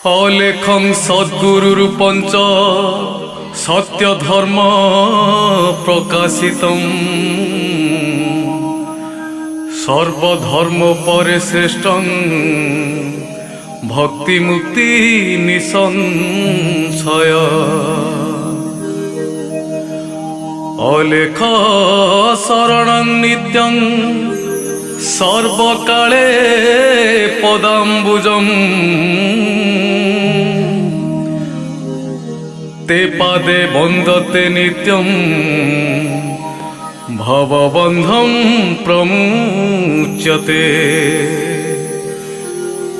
अलेखं सद्गुरुर पंच सत्य धर्म प्रकाशितं सर्वधर्म परे श्रेष्ठं भक्ति मुक्ति निसंशय अलेख शरणं नित्यं सर्वकाले पदाम्बुजम् ते पादे वन्दते नित्यं भवबन्धं प्रमुच्यते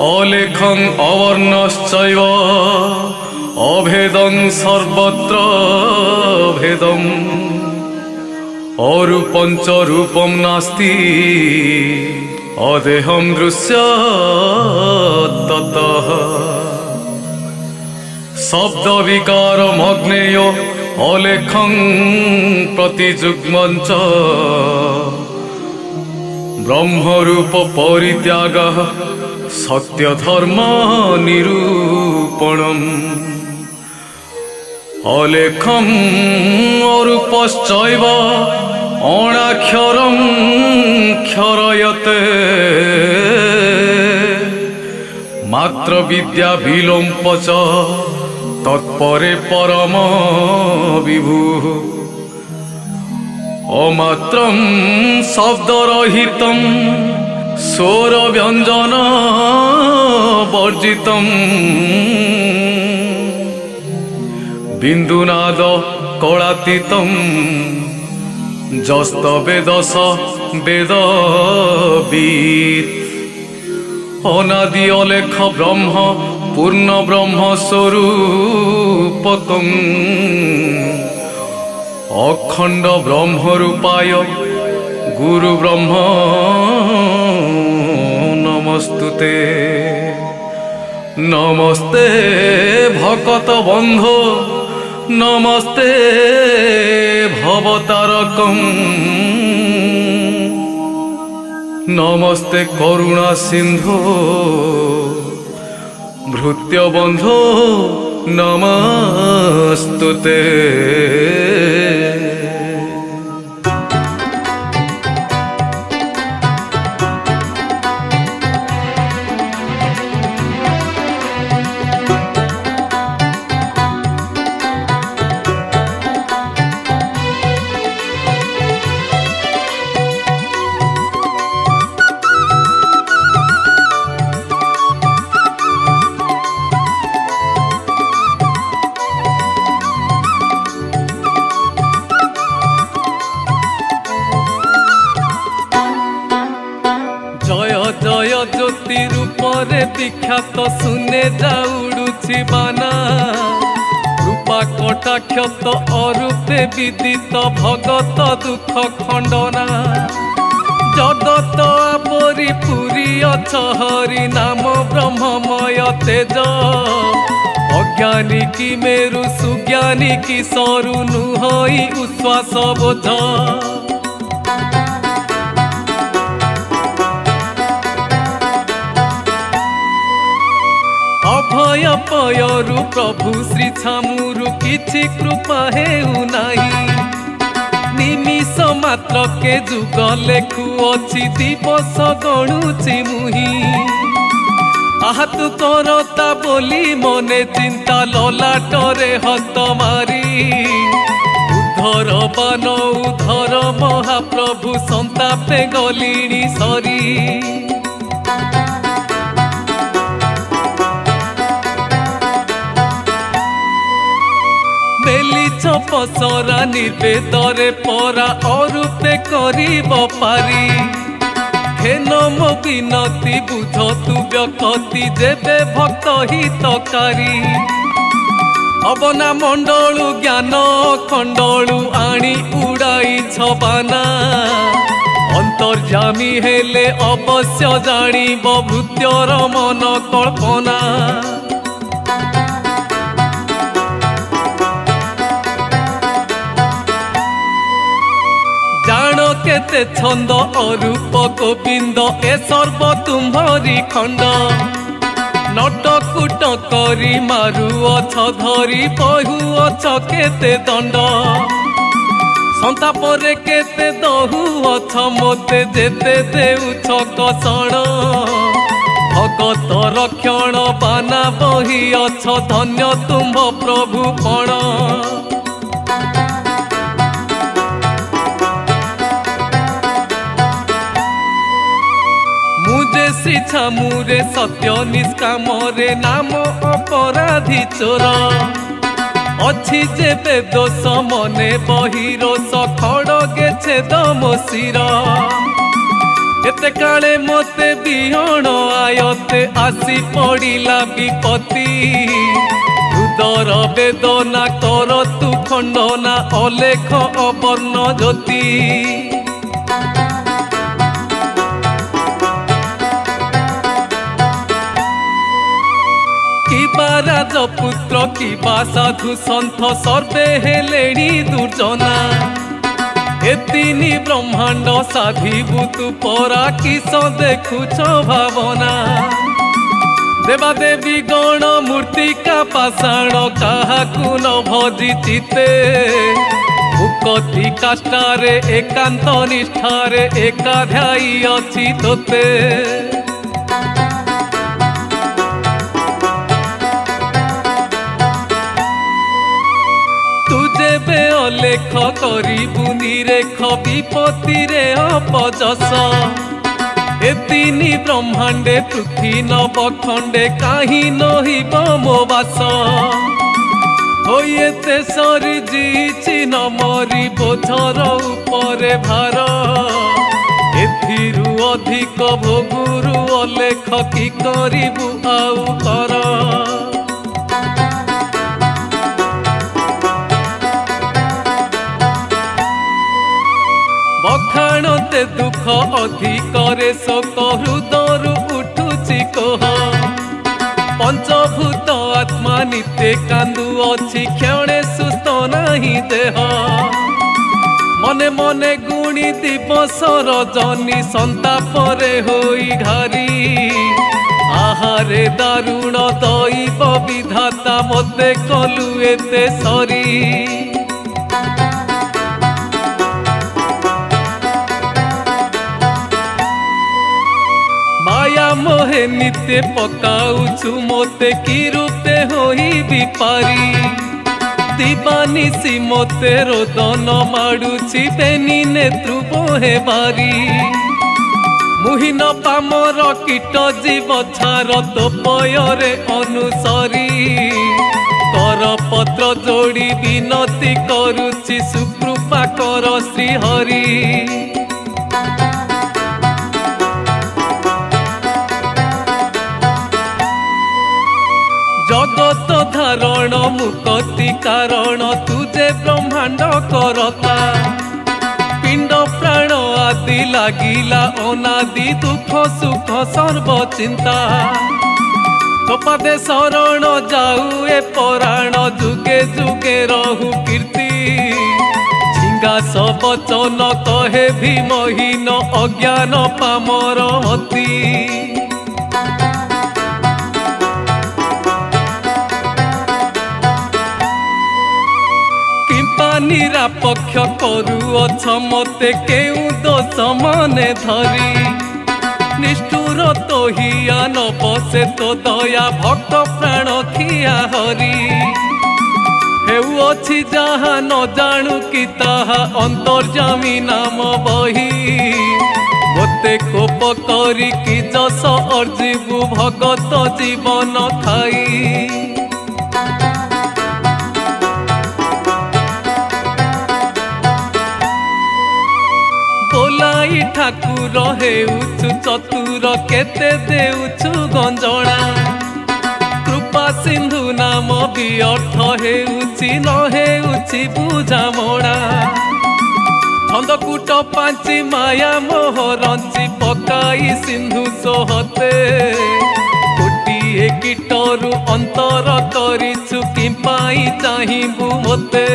अलेखं अवर्णश्चैव अभेदं सर्वत्र भेदम् अरूपञ्च रूपं नास्ति अदेहं दृश्यतः शब्द विकार मग्नेय अलेखं प्रतिजुग्मञ्च ब्रह्मरूप परित्यागः सत्य धर्म निरूपणम् अलेखं अरूपश्चैव अणाक्षरं क्षरयते मात्र विद्या विलोम्प च तत्परे परम विभु अमात्रं शब्दरहितं स्वर व्यंजन वर्जितं बिन्दुनाद कलातीतं जस्तवेदस वेदवित् अनादि अलेख ब्रह्म पूर्ण ब्रह्म स्वरूपकं अखंड ब्रह्म रूपाय गुरु ब्रह्म नमस्तुते नमस्ते भक्त बंधो नमस्ते भवतारकं नमस्ते करुणा सिंधो भृत्यबंधो नमस्तुते ज्योति रूपरे विख्यात सुने जाउडुछि बाना रूपा कटाक्षत अरूपे विदित भगत दुख खंडना जगत आपरी पुरी अछ हरि नाम ब्रह्ममय तेज अज्ञानी की मेरु सुज्ञानी की सरु नुहई उश्वास बोझ अभय पयरु प्रभु श्री छामुरु किछि कृपा हेउ नाही निमिष मात्र के जुग लेखु अछि दिवस गणुछि मुहि आहतु करता बोली मने चिंता ललाटरे हत मारी उद्धर बान उद्धर महाप्रभु संतापे गलिणी सरी पसरा निर्वेदरे परा अरूपे करिब पारी हेन मो विनती बुझ तु व्यकति जेबे भक्त हितकारी अबना मंडलु ज्ञान खंडलु आनी उड़ाई छबाना अंतर्जामी हेले अवश्य जानिब भृत्यर मन कल्पना केते छंद अरूप गोविंद ए सर्व तुम्हारी खंड नटक କୁଟ କରି ମାରୁଅଛ ଧରି ବହୁଅଛ କେତେ ଦଣ୍ଡ ସନ୍ତାପରେ କେତେ ଦହୁଅଛ ମୋତେ ଯେତେ ଦେଉଛ କଷଣ ଭଗତ ରକ୍ଷଣ ବାନା ବହିଅଛ ଧନ୍ୟ ତୁମ୍ଭ ପ୍ରଭୁ ପଣ ଛାମୁରେ ସତ୍ୟ ନିଷ୍କାମରେ ନାମ ଅପରାଧୀ ଚୋର ଅଛି ଯେବେ ଦୋଷ ମନେ ବହିରୋଷ ଖଡ଼ଗେ ଛେଦ ମୋ ଶିର କେତେ କାଳେ ମୋତେ ବିହଣ ଆୟତେ ଆସି ପଡ଼ିଲା ବିପତ୍ତି ହୃଦର ବେଦନା କର ତୁ ଖଣ୍ଡନା ଅଲେଖ ଅବର୍ଣ୍ଣ ଜ୍ୟୋତି ରାଜପୁତ୍ର କିବା ସାଧୁ ସନ୍ଥ ସର୍ବେ ହେଲେଣି ଦୁର୍ଜନା ଏ ତିନି ବ୍ରହ୍ମାଣ୍ଡ ସାଧିବୁ ତୁ ପରା କିସ ଦେଖୁଛ ଭାବନା ଦେବାଦେବୀ ଗଣ ମୂର୍ତ୍ତିକା ପାଷାଣ କାହାକୁ ନ ଭଜି ଚିତେ ମୁକତି କାଷ୍ଟାରେ ଏକାନ୍ତ ନିଷ୍ଠାରେ ଏକାଧ୍ୟାୟୀ ଅଛି ତୋତେ ଅଲେଖ କରିବୁ ନିରେଖ ବିପତ୍ତିରେ ଅପଯଶ ଏ ତିନି ବ୍ରହ୍ମାଣ୍ଡେ ପୃଥ୍ୱୀ ନବଖଣ୍ଡେ କାହିଁ ନହିବ ମୋ ବାସ ହୋଇ ଏତେ ସରିଯିଛି ନ ମରି ବୋଝର ଉପରେ ଭାର ଏଥିରୁ ଅଧିକ ଭୋଗୁରୁ ଅଲେଖ କି କରିବୁ ଆଉ କର ବଖାଣତେ ଦୁଃଖ ଅଧିକରେ ଶୋକ ହୃଦୟରୁ ଉଠୁଛି କୋହ ପଞ୍ଚଭୂତ ଆତ୍ମା ନିତେ କାନ୍ଦୁଅଛି କ୍ଷଣେ ସୁସ୍ଥ ନାହିଁ ଦେହ ମନେ ମନେ ଗୁଣି ଦିବସ ରଜନୀ ସନ୍ତାପରେ ହୋଇ ଘାରି ଆହାରେ ଦାରୁଣ ଦଇବ ବିଧାତା ମୋତେ କଲୁ ଏତେ ସରି ମୋহে নিতে পকাউছু মোতে কি রূপে হইবি পারি দিবানিসি মোতে রোদন মাড়ুছি বেনি নেত্রু বহে বারি মুহিন পামর কীট জীব ছার তোপয়রে অনুসরি কর পত্র যোড়ি বিনতি করুছি সুকৃপা কর শ্রীহরি জগত ধারণ মুকতি কারণ তুজে ব্রহ্মাণ্ড করতা পিণ্ড প্রাণ আদি লাগিলা অনাদি দুঃখ সুখ সর্বচিন্তা তোপাদে শরণ যাও এ পরাণ যুগে যুগে রহু কীর্তি ঝিঙ্গাস বচন কহে ভীমহীন অজ্ঞান পামর অতি নিরাপক্ষ করুଅছ মতে কেউ দোষ মনে ধরি নিষ্ঠুর তো হিয়া ন বসে তো দয়া ভক্ত প্রাণ খিয়া হরি হেউଅଛି যাহা ন জাণু কি তাহা অন্তর্যামী নাম বহি মতে কোপ করি কি যশ অর্জিবু ভগত জীবন খাই ঠাকুর হেউছু চতুর কেতে দেউছু গঞ্জনা কৃপা সিন্ধু নাম বি অর্থ হেউছি ন হেউছি বুঝামଣା ছন্দকূট ପାଞ୍ଚି মায়া মোহ রঞ্চি পকাই সিন্ধু সোহতে গোটিয়ে কীটরু অন্তর করিছু কি পাই চাহিবু মতে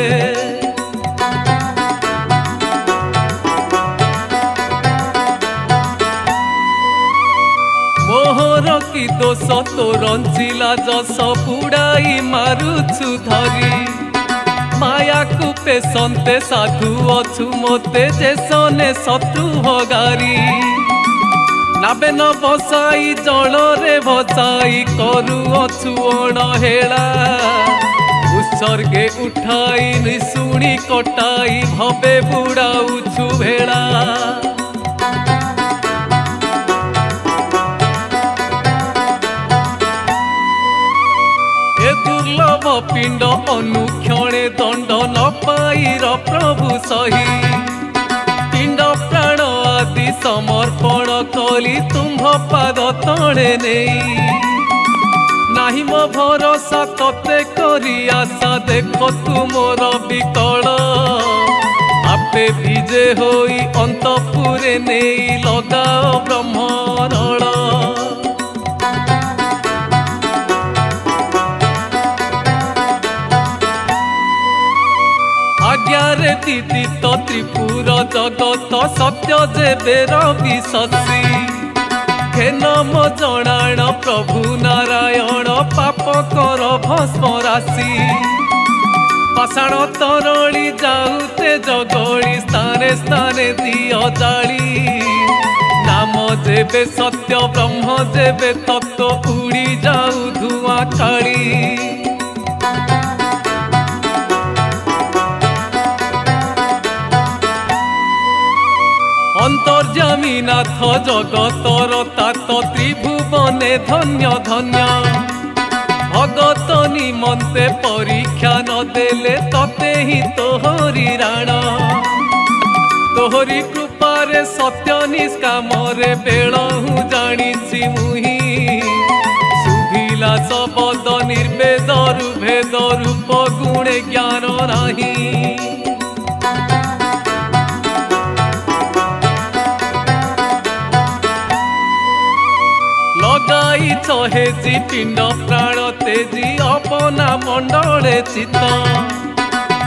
কি দোষ তো রঞ্জিলা যশ বুড়াই মারুছু ধরি মায়াকু পেশন্তে সাধু অছু মতে যেসনে শত্রু হগারি নাবে ন বসাই জଳରେ ভসাই করু অছু অণহেলা উৎসর্গে উঠাই নিশুণি কটাই ভবে বুড়াউছু ভেড়া এ দুর্লভ পিণ্ড অনুক্ষণে দণ্ড ন পাইর প্রভু সহি পিণ্ড প্রাণ আদি সমর্পণ কলি তুম্ভ পাদ তଳେ নেই নাহি মো ভরসা ততে করি আশা দেখ তুমর বিকল আপে বিজে হই অন্তপুরে নেই লগাও ব্রহ্মরল আজ্ঞারে দিদিত ত্রিপুর জগত সত্য যেবে রবি শশী হেন মো জଣାଣ প্রভু নারায়ণ পাপ কর ভস্ম রাশি পাষাণ তরণী যাউতে জগଳି স্থানে স্থানে দিয় জাଳି নাম যেবে সত্য ব্রহ্ম যেবে তত্ত্ব উড়ি যাউ ধুয়া কাଳି অন্তর্যামী নাথ জগতর তাত ত্রিভুবনে ধন্য ধন্য ভগত নিমন্তে পরীক্ষা ন দেলে ততে হি তোহরি রাণ তোহরি কৃপারে সত্য নিষ্কামরে বেলহু জানিছি মুহি শুভিলা শবদ নির্বেদরু ভেদ রূপ গুণে জ্ঞান নাহি লগাইছ হেজি পিণ্ড প্রাণ তেজি অপনা মণ্ডলে চিত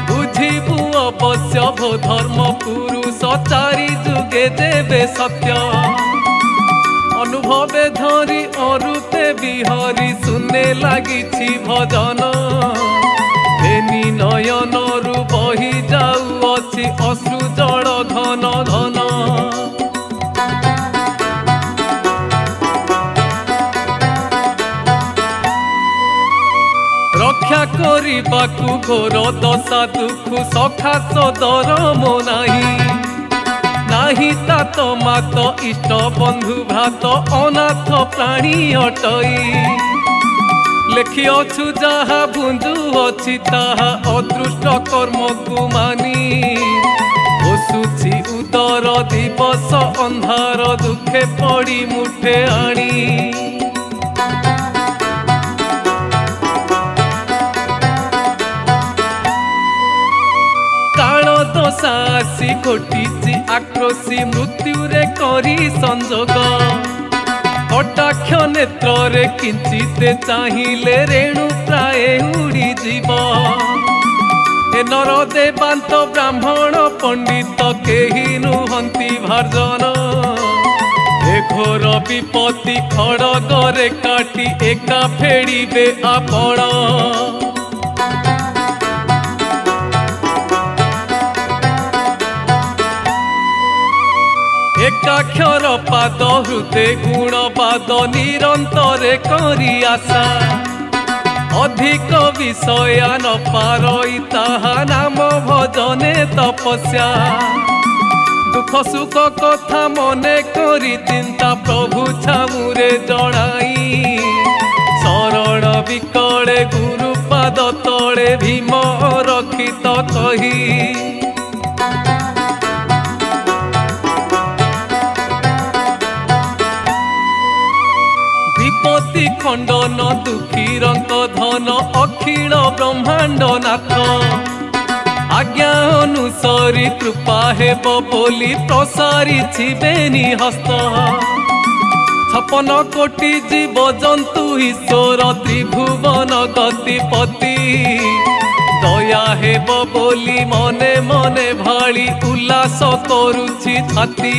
বুঝিবু অবশ্য ভো ধর্ম পুরুষ চারি যুগে যেবে সত্য অনুভবে ধরি অরূপে বিহরি শুনে লাগিছি ভজন ফেনি নয়নরু বহি যাউଅছি অশ্রু জল ঘন ঘন রক্ষা করিবাকু ঘোর দশা দুঃখ সখা সদর মো নাহি নাহি তাত মাত ইষ্ট বন্ধু ভ্রাত অনাথ প্রাণী অটই লেখিଅଛୁ যাহা ভুঞ্জুଅছি তাহা অদৃষ্ট কর্মকু মানি বসুছি উদর দিবস ଅନ୍ଧାର দুঃখে পড়ি মুঠে আনি দশাসি ঘটিছি আক্রোশী মৃত্যুরে করি সংযোগ কটাক্ষ নেত্রে কিঞ্চিতে চাহিলে রেণু প্রায় উড়ি যাব এ নর দেবান্ত ব্রাহ্মণ পণ্ডিত কেহি নুহন্তি ভার্জন এ ঘোর বিপত্তি খড়গরে কাটি একা ফেড়িবে আপন একাক্ষর পাদ হৃদে গুণবাদ নিরন্তরে করি আশা অধিক বিষয়া ন পারই তাহা নাম ভজনে তপস্যা দুঃখ সুখ কথা মনে করি চিন্তা প্রভু ছামুরে জଣାই শরণ বিকলে গুরু পাদ তଳେ ভীম রক্ষিত কহি বিপত্তি খণ্ডন দুঃখীরঙ্ক ধন অখিল ব্রহ্মাণ্ড নাথ আজ্ঞা অনুসরি কৃপা হেব বলি প্রসারিছিবেনি হস্ত 56 কোটি জীব জন্তু ঈশ্বর ত্রিভুবন গতিপতি দয়া হেব বলি মনে মনে ভাଳି উল্লাস করুছি ছাতি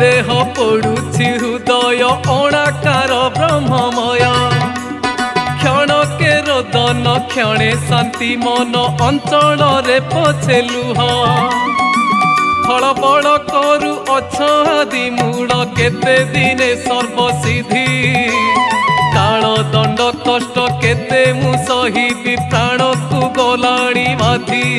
देह पड़ुछि हृदय अणाकार ब्रह्ममय क्षणके रोदन क्षणे शांति मन अंचल रे पछे लुह खलबल करु अछादि मूल केते दिने सर्वसिद्धि काल दंड कष्ट केते मु सहिबि प्राण को गलाणी बाधी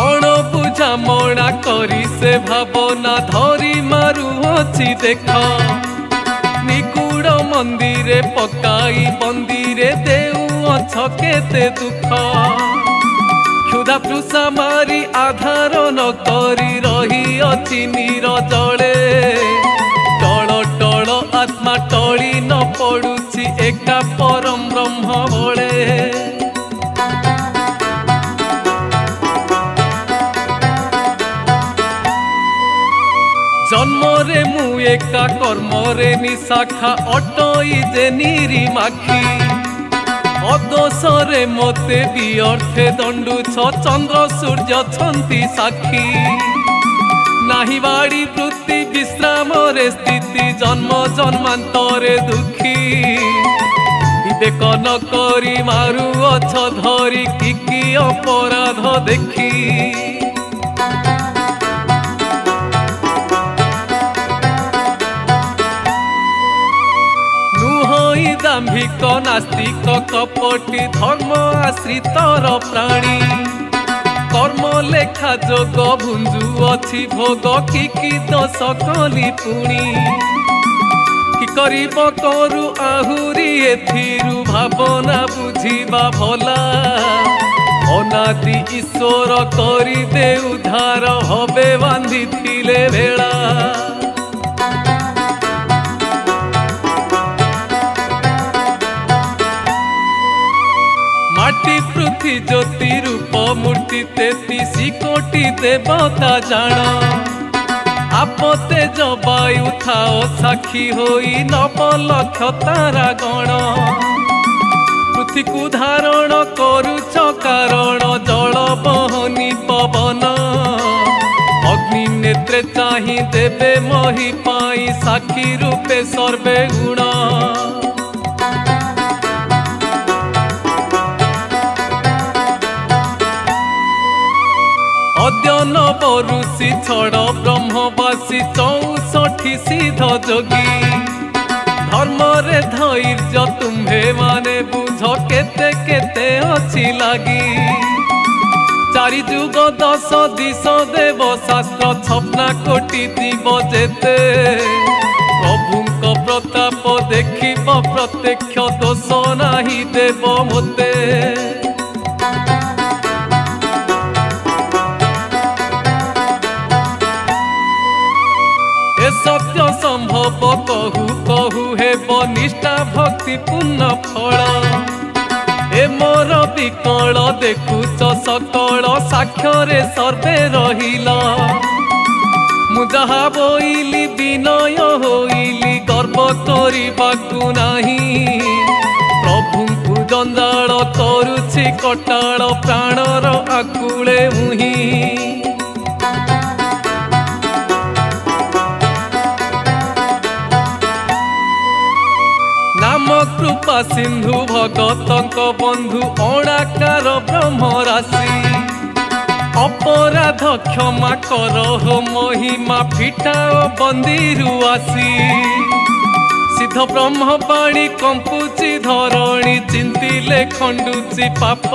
अणबुझा मणा करी से भावना धरी मारुअछि देख निगूढ़ मंदिरे पकाई बंदीरे देउअछ केते दुख क्षुधा तृषा मारी आधार न करी रही अछि निरजले टळ टळ आत्मा टळी न पडुछि एका परम ब्रह्म बळे जन्मरे मु एका कर्मरे निशाखा अटई जे निरीमाखी अदोषरे मते व्यर्थे दंडुछ चंद्र सूर्य छंती साक्षी नाही बाड़ी वृत्ति विश्राम रे स्थिति जन्म जन्मांतरे दुखी विवेक न करी मारुअछ धरी कि अपराध देखी दाम्भिक नास्तिक कपटी धर्म आश्रितर प्राणी कर्म लेखा जोग भुंजु अछि भोग कि दोष कली पुणी कि करिब करू आहुरी एथिरु भावना बुझिबा भला अनादि ईश्वर करी दे उद्धार हबे बांधिथिले भेला माटी पृथ्वी ज्योति रूप मूर्ति 33 कोटि देवता जान आपते जबायु थाओ साक्षी होई 9 लक्ष तारा गण पृथ्वी को धारण करुछ कारण जल बहनी पवन अग्नि नेत्रे चाहि देवे मही पाई साक्षी रूपे सर्वे गुण अद्यन बरुषि छड़ ब्रह्मवासी 64 सिद्ध जोगी धर्म रे धैर्य तुम्हे माने बुझ केते केते अछि लागी चारि जुग 10 दिश देव शास्त्र 56 कोटि जीव जेते प्रभुंक प्रताप देखिब प्रत्यक्ष दोष नाही देव मोते सत्य संभव कहू कहू हेब निष्ठा भक्ति पूर्ण फल ए मोर विकल देखुच सकल साक्षरे सर्वे रहिला मु जहा बोइली विनय होइली गर्व करिबाकु नाही प्रभुंकु जंजाल करुछि कटाळ प्राणर आकुळे मुही कृपा सिंधु भगतंक बंधु अणाकार ब्रह्म राशि अपराध क्षमा कर हो महिमा फिटाओ बंदीरु आसी सिद्ध ब्रह्म पाणी कंपुची धरणी चिंतिले खंडुची पाप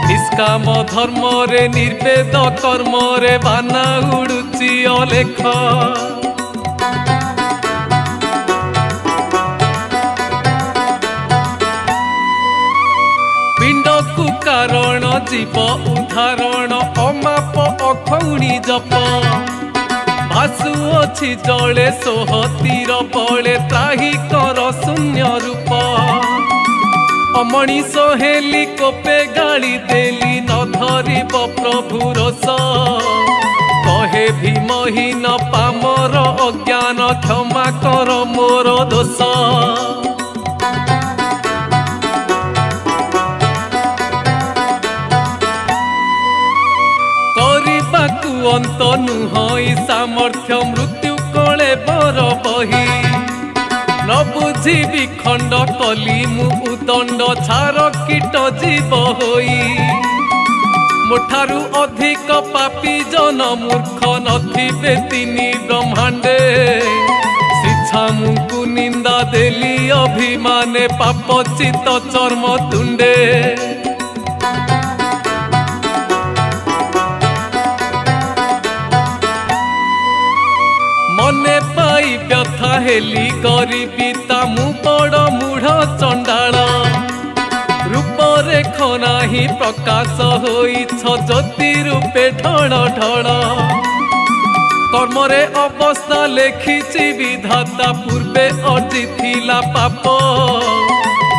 निष्काम धर्म रे निर्वेद कर्म रे बाना उड़ुची अलेख कारण जीव उदाहरण अमाप अखौणी जप भासु अछि जले सोहतीर बले त्राही कर शून्य रूप अमणिष हेली कोपे गाली देली न धरिब प्रभु रस कहे भीमहीन पामर अज्ञान क्षमा कर मोर दोष नुहई सामर्थ्य मृत्यु कले बर बही न बुझी विखंड कली मु उदंड छार कीट जीव होई मोठारु अधिक पापी जन मूर्ख नथिबे तिनी ब्रह्मांडे छामुकु निंदा देली अभिमाने पाप चित चर्म तुंडे मने पाई व्यथा हेली गरीबी तामु बड़ मूढ़ चंडाल रूपरे खनाही प्रकाश होइछ ज्योति रूपे ढळ ढळ कर्मरे अवस्था लेखिछि विधाता पूर्वे अर्जिथिला पाप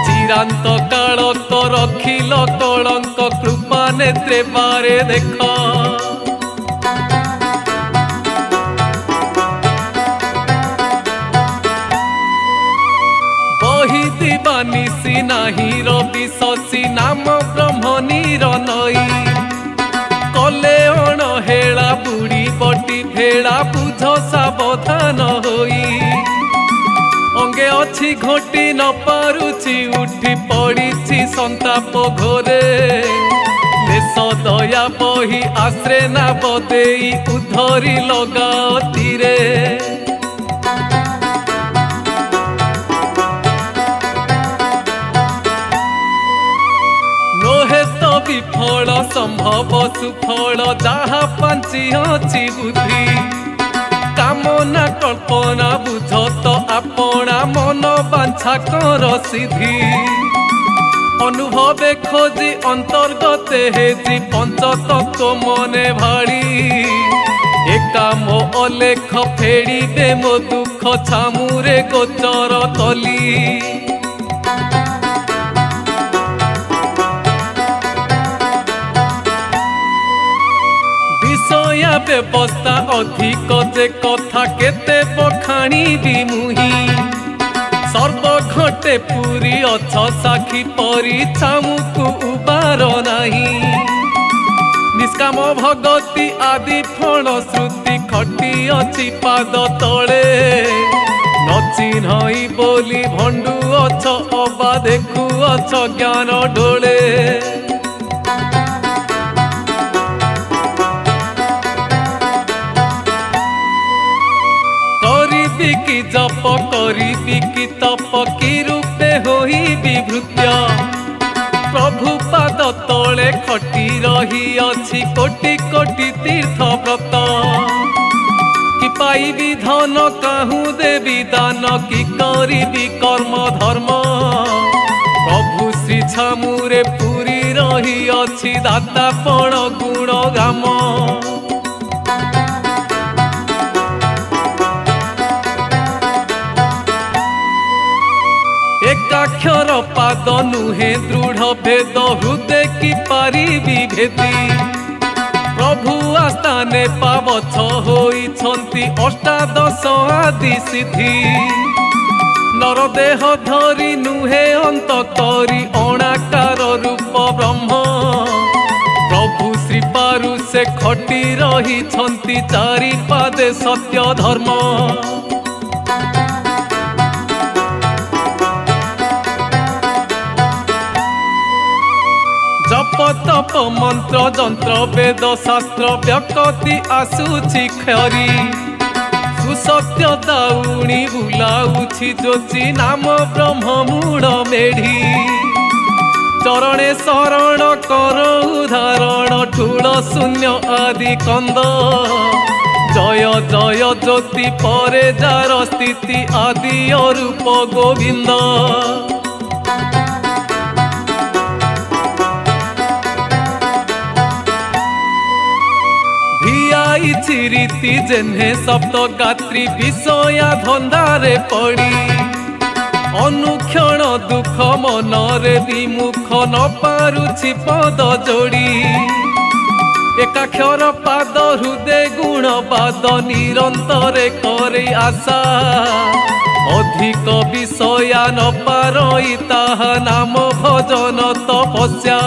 चिरांत काल तो रखिल कलंक कृपा नेत्रे बारे देख बही दिवानिसी नाही रवि शशि नाम ब्रह्म नीर नई कले अण हेला बुढ़ी बटी भेड़ा बुझ सावधान होई अंगे अच्छी घोटी न पारुछि उठी पड़ी संताप घोरे लेस दया बही आश्रे ना बदेई उधरी लगा तीरे विफल संभव सुफल जहा पांची अछि बुद्धि कामना कल्पना बुझ तो आपना मन बांछा कर सिद्धि अनुभवे खोजी अंतर्गते हेजी पंचतत्व मने भाड़ी एका मो अलेख फेड़ी दे मो दुख छामुरे गोचर कली व्यवस्था अधिक जे कथा केते बखाणी मुही सर्व घटे पूरी अछ साखी परी छामुकु उबार नाही निष्काम भगति आदि फल श्रुति खटी अछि पाद तले न चिन्हई बोली भंडू अछ अबा देखु अछ ज्ञान डोले की जप करी की तप की रूपे होई विभृत्य प्रभु पाद तले खटी रही अछि कोटि कोटि तीर्थ व्रत कि पाइबी धन काहू देवी दान की करी कर्म धर्म प्रभु श्री छामुरे पूरी रही अछि दाता पण गुण गाम एकाक्षर पाद नुहे दृढ़ भेद हृदय की पारी भेदी प्रभु आस्थाने पावछ होइछन्ति अष्टादश आदि सिद्धि नरदेह धरी नुहे अंत करी अणाकार रूप ब्रह्म प्रभु श्री पारु से खटी रहिछन्ति चारि पादे सत्य धर्म जप तप मंत्र जंत्र वेद शास्त्र व्यक्ति आसुछि खरी सुसत्य दाउणी बुलाउछि जोची नाम ब्रह्म मूढ़ मेढ़ी चरणे शरण कर उदाहरण ठूल शून्य आदि कंद जय जय ज्योति परे जार स्थिति आदि रूप गोविंद रीति जेन्हे सप्त गात्री विषया धंदारे पड़ी अनुक्षण दुख मनरे विमुख न पारुछि पद जोड़ी एकाक्षर पाद हृदय गुणवाद निरंतरे करे आशा अधिक विषया न पारई ताहा नाम भजन तपस्या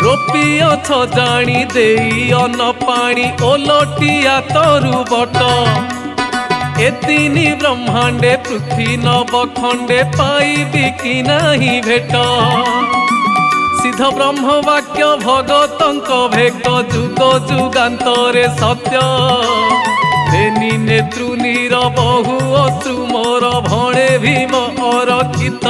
रोपी अछ जानी देई अन्न पाणी ओलटिया तरु बट ए तीनी ब्रह्मांडे पृथ्वी नव खंडे पाइबी कि नाही भेट सिद्ध ब्रह्म वाक्य भगतंक भेक जुग जुगांतरे सत्य तेनी नेत्रु नीर बहु अश्रु मोर भणे भीम अरक्षित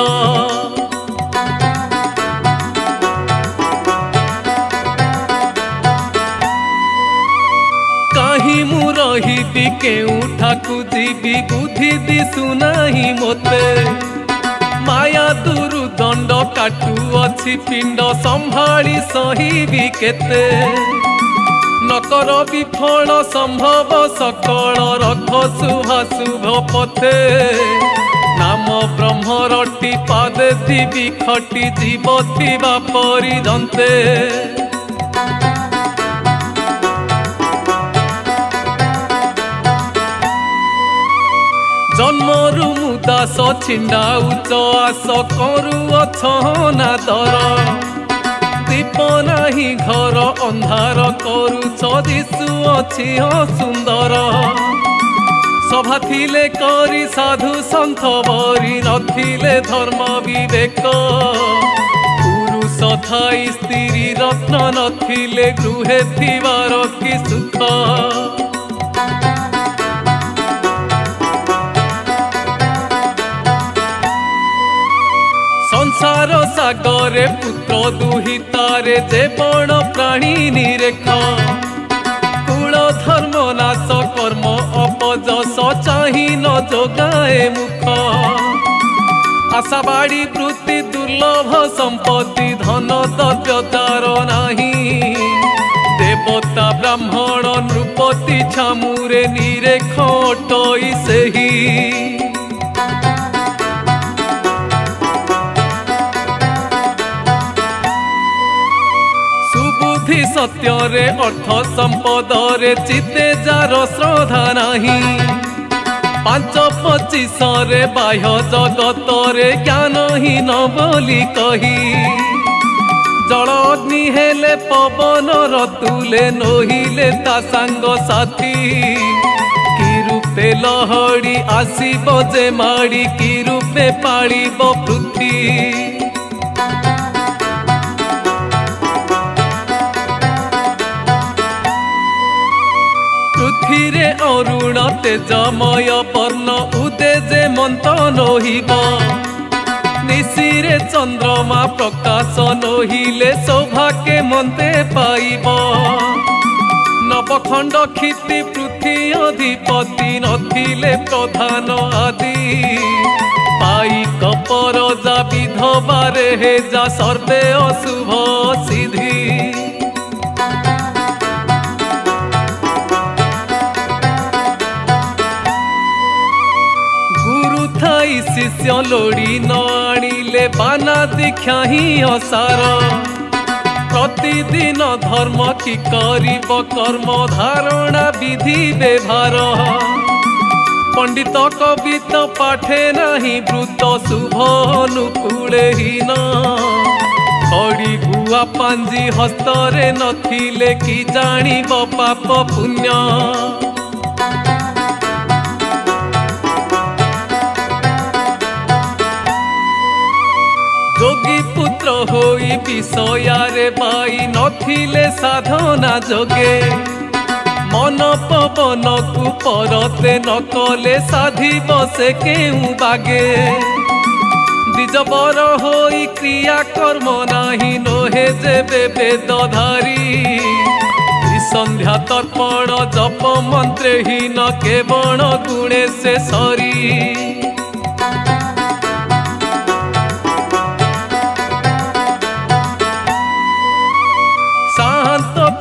कहीं मु रही केउठाकू जीवी बुद्धि दिशु नाही मोते माया दुरु दंड काटू अछि पिंड संभाली सही केते नकर विफल संभव सकल रख शुभाशुभ पथे नाम ब्रह्म रटी पादे दिवी खटी जीव थिबा परिजन्ते जन्मरु मुदास छिंडा उच्च आस करुअछ नादर दीप नाही घर अंधार करुछ दिशुअछि सुंदर सभा थिले करी साधु सन्थ बरी नथिले धर्म विवेक पुरुष थाई स्त्री रत्न नथिले गृहे थिबार कि सुख संसार सागरे पुत्र दुहितारे जे बण प्राणी निरेख कुल धर्म नाश कर्म अपजस चाहि न जोगाए मुख आशा बाड़ी वृत्ति दुर्लभ संपत्ति धन द्रव्यतार नाही देवता ब्राह्मण नृपति छामुरे निरेख अटई सेही सत्य रे अर्थ संपद रे चिते जार श्रद्धा नाही 5-25 रे बाह्य जगत रे ज्ञान ही न बोली कही जल अग्नि हेले पवन रतुले नहिले ता सांग साथी कि रूपे लहड़ी आसीब जे माड़ी कि रूपे पाळिब पृथ्वी पृथ्वीरे अरुण तेजमय पर्ण उदे जे मंत नहिब निशिरे चंद्रमा प्रकाश नहिले शोभा के मंते पाइब नवखंड क्षिति पृथ्वी अधिपति नथिले प्रधान आदि पाई कपरजा विधवारे हे जा सर्वे अशुभ सिद्धि शिष्य लोड़ी न आनिले बाना दीक्षा ही असार प्रतिदिन धर्म की करिब कर्म धारणा विधि व्यवहार पंडित कवित पाठे नाही वृत शुभ अनुकूले हीन खड़ी गुआ पांजी हस्तरे नथिले कि जानिब पाप पुण्य जोगी पुत्र होई विषयारे बाई नथिले साधना जोगे मन पवन को परते न कले साधी बसे केउ बागे द्विजबर होई क्रिया कर्म नाही नोहे जेबे वेदधारी संध्या तर्पण जप मंत्रे हीन केवल गुणे से सरी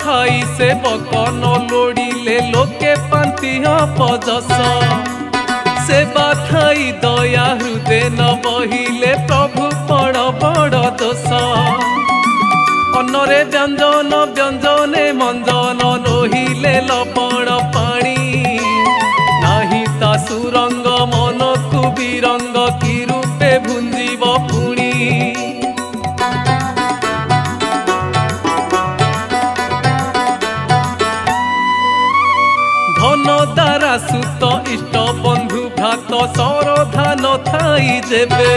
खाई से बकन लोड़िले लोके पांति अपजस सेवा थाई दया हृदय न बहिले प्रभु बड़ बड़ दोष अन्नरे व्यंजन व्यंजने मंजन नहिले लवण पानी नाही ता सुरंग मन को बिरंग कि रूपे भुंजीब पुणी सुत इष्ट बंधु भ्रात सरधा न थाई जेबे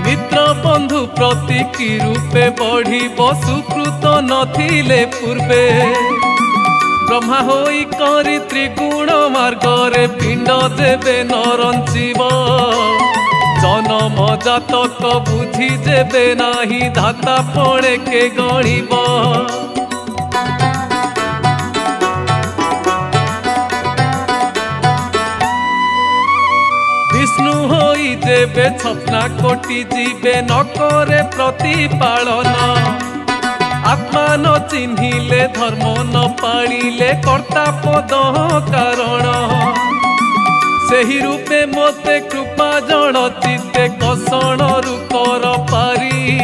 मित्र बंधु प्रति की रूपे बढ़िब सुकृत नथिले पूर्वे ब्रह्मा होई करी त्रिगुण मार्गरे पिंड देबे नरंचिब जन्म जातक बुझी जेबे नाही धाता पड़े के गणिब विष्णु होई जेबे छपना कोटि जीवे न करे प्रतिपालन आत्मा न चिन्हिले धर्म न पालिले कर्ता पद कारण सेही रूपे मोते कृपा जन चिते कषण कर पारी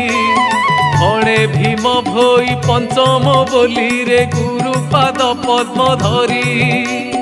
गणे भीम भोई पंचम बोली रे गुरुपाद पद्म धरी